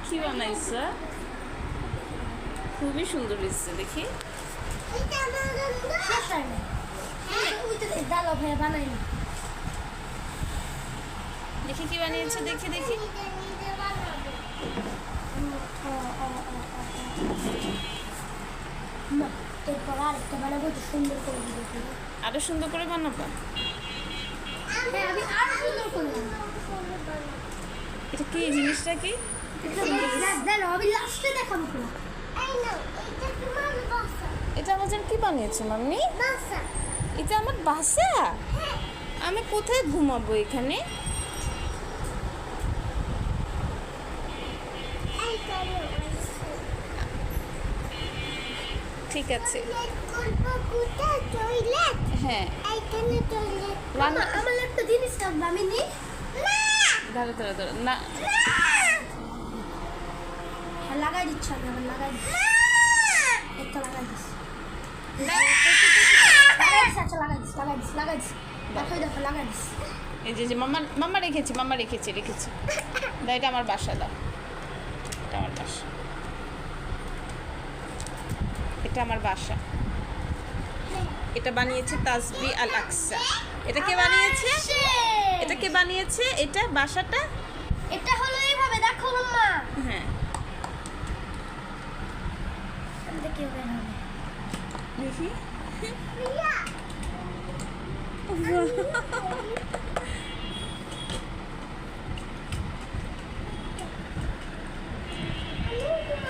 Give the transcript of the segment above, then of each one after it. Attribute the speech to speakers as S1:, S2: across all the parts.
S1: কি বানাইছে, খুবই সুন্দর হয়েছে। দেখি দেখি কি বানিয়েছে, দেখি দেখি। আরো সুন্দর করে বানাবো। এটা কি জিনিসটা, কি এটা আমার যেন কি বানিয়েছে মাম্মি? এটা আমার বাসা। আমি কোথায় ঘুমাবো এখানে? ঠিক আছে, হ্যাঁ
S2: আমার একটা জিনিস আমি নি
S1: ধরো ধরো ধরো না,
S2: লাগাই দিচ্ছ, আমি লাগাই দিচ্ছি, একটা লাগাই দিচ্ছি, লাগাই দিচ্ছি, দেখো লাগাই দিচ্ছি।
S1: এই যে মাম্মা রেখেছি, মাম্মা রেখেছি দাও, এটা আমার বাসা, দাও, এটা আমার বাসা, এটা আমার বাসা। এটা বানিয়েছে তাসবি আল আকসা। এটা কে বানিয়েছে? এটা কে বানিয়েছে? এটা বাসাটা
S2: এটা হলো এইভাবে, দেখো মাম্মা।
S1: হ্যাঁ
S2: দেখি
S1: দেখি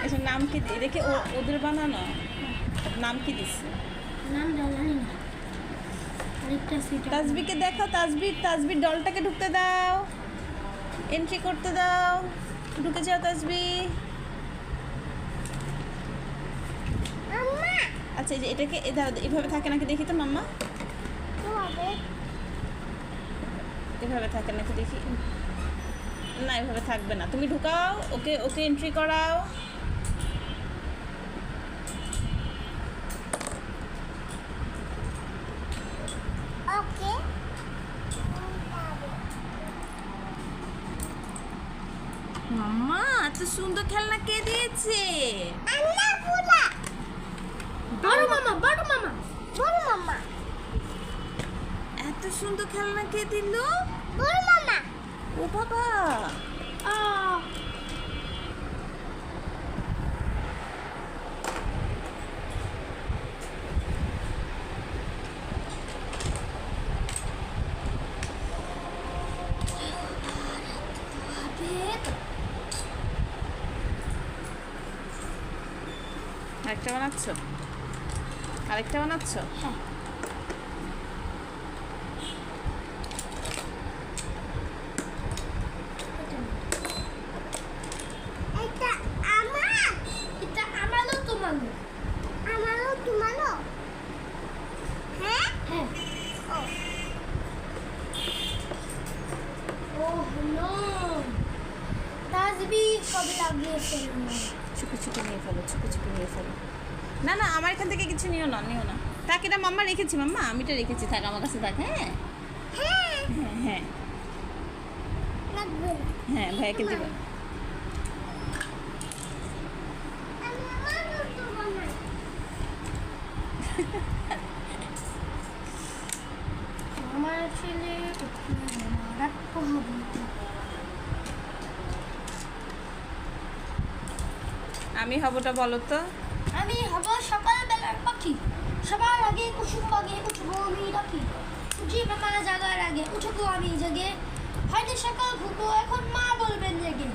S1: এটার নাম কি? দেখে ওদের বানানো নাম কি দিচ্ছে?
S2: নাম জানি না।
S1: তাসবিকে দেখো, তাসবির ডলটাকে ঢুকতে দাও, এন্ট্রি করতে দাও, ঢুকে যাও তাসবি। আচ্ছা, এই যে এটাকে এভাবে থাকে নাকি দেখি তো মাম্মা, এভাবে থাকে নাকি দেখি। না, এভাবে থাকবে না, তুমি ঢুকাও, ওকে এন্ট্রি করাও। মাম্মা, এত সুন্দর খেলনা কে দিয়েছে?
S2: বড় মামা।
S1: এত সুন্দর খেলনা কে দিল?
S2: বড় মামা।
S1: ও বাবা, আরেকটা বানাচ্ছ?
S2: হ্যাঁ। এটা আমারও তোমারও। হ্যাঁ হ্যাঁ। ও নো, তাসবি কবে লাগিয়েছে?
S1: চুপি নিয়ে ফেলো। না আমার এখান থেকে কিছু নিও না। থাক, এটা মাম্মা রেখেছি, মাম্মা আমিটা রেখেছি, থাক আমার কাছে থাক। হ্যাঁ ভাইয়াকে দেবো।
S2: আমার ছেলে
S1: আমি হবটা বলো তো?
S2: আমি হব সকালবেলার পাখি, সবার আগে কুসুম বাগে উঠবো আমি রাখি। বলবো আমি জেগে, হয়তো সকাল ঘুমবো এখন মা বলবেন জেগে,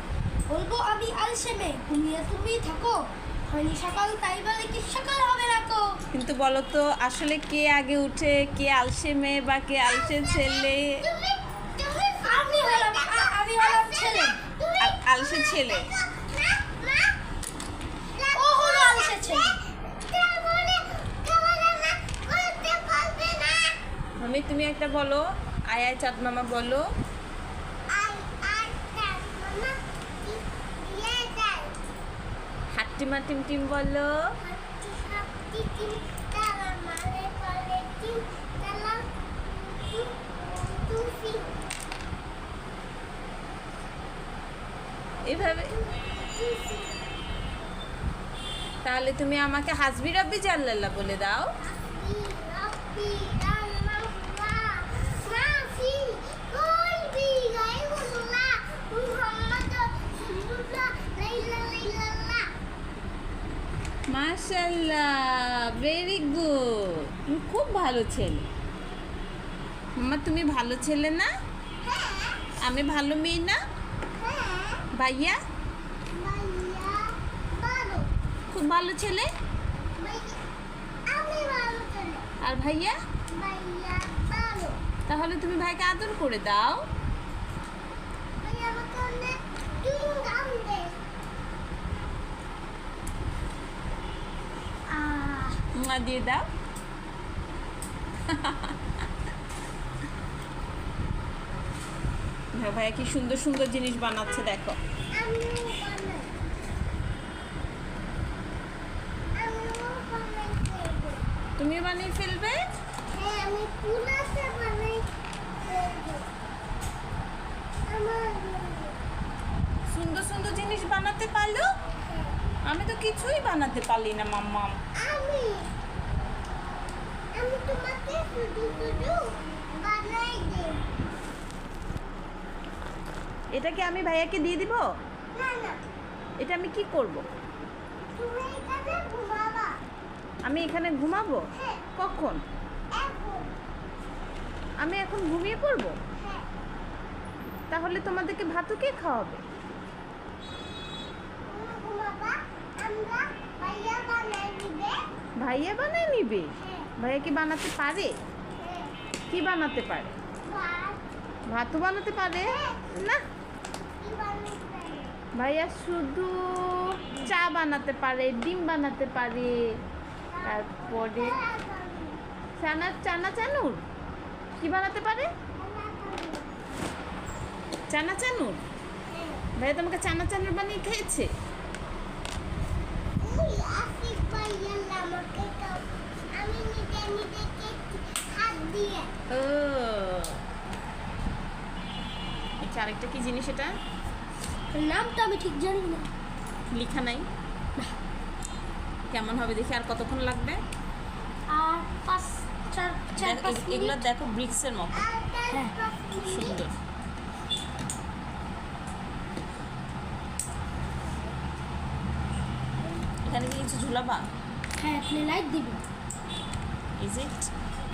S2: বলবো আমি আলসেমে ঘুমিয়ে তুমি থাকো, হয়নি সকাল তাই বলে কি সকাল হবে না কো।
S1: কিন্তু বলো তো আসলে কে আগে উঠে, কে আলসে মেয়ে বা কে আলসে ছেলে?
S2: আমি হলাম ছেলে।
S1: আলসে ছেলে।
S2: ও হলো আলসে ছেলে।
S1: আমি তুমি একটা বলো, আয় আয় চাঁদ মামা বলো। হাট্টিমা টিম টিম বলো। এভাবে তাহলে তুমি আমাকে হাসবি রাব্বি জাল্লাল্লাহ বলে দাও। মাশাআল্লাহ, ভেরি গুড, তুমি খুব ভালো ছেলে। মাম্মা তুমি ভালো ছেলে না? আমি ভালো মেয়ে না? ভাইয়া খুব ভালো ছেলে। আর ভাইয়া? তাহলে তুমি ভাইকে আদর করে দাও। মা দিয়ে দাও। ভাইয়া কি সুন্দর সুন্দর জিনিস বানাচ্ছে দেখো। তুমি বানিয়ে ফেলবে? সুন্দর সুন্দর জিনিস বানাতে পারলো? আমি তো কিছুই বানাতে পারলি না মাম্মা। এটা কি আমি ভাইয়াকে দিয়ে দিব? এটা আমি কি করব? আমি এখানে ঘুমাবো? কখন? আমি এখন ঘুমিয়ে পড়বো? তাহলে তোমাদেরকে ভাতও কে খাওয়াবে? ভাইয়া বানায় নিবে? ভাইয়া কি বানাতে পারে? কি বানাতে পারে? ভাতও বানাতে পারে না? ভাইয়া শুধু চা বানাতে পারে, ডিম বানাতে পারে, তারপরে চানাচুর কি বানাতে পারে? চানাচুর? ভাইয়া তোমাকে চানাচুর বানিয়ে খেয়েছে? ও আচ্ছা, আরেকটা কি জিনিস এটা?
S2: নামটা আমি ঠিক জানি না,
S1: লেখা নাই। কেমন হবে দেখি, আর কতক্ষণ লাগবে?
S2: আর 4-5
S1: এগুলো দেখো ব্রিক্সের মতো সুন্দর। এখানে কি কিছু ঝুলাবা?
S2: হ্যাঁ, আপনি লাইট দিবেন।
S1: Is it?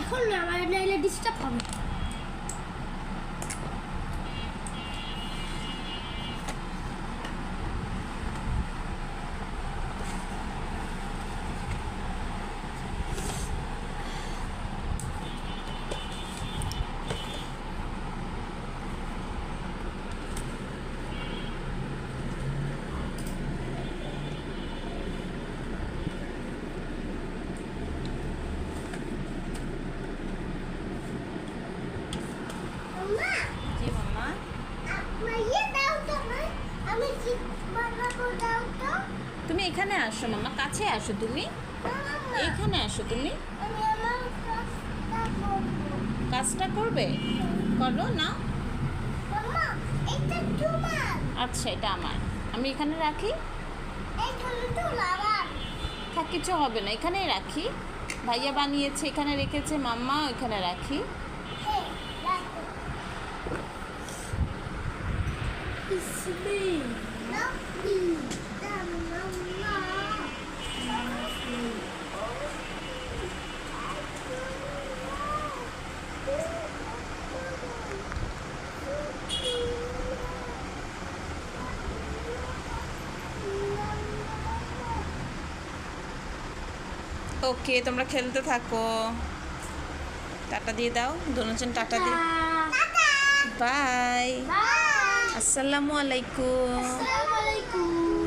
S2: এখন না, আমার নাইলে ডিস্টার্ব হবে।
S1: জি মাম্মা। তুমি এখানে আসো মাম্মা, কাছে আসো তুমি, এখানে আসো তুমি। কাজটা করবে? করো না। আচ্ছা, এটা আমার, আমি এখানে রাখি। থাক, কিছু হবে না, এখানেই রাখি। ভাইয়া বানিয়েছে, এখানে রেখেছে, মাম্মা এখানে রাখি। ওকে, তোমরা খেলতে থাকো। টাটা দিয়ে দাও, দুজন টাটা দিয়ে। বাই,
S2: বাই
S1: আসসালামু আলাইকুম।
S2: আসসালামু আলাইকুম।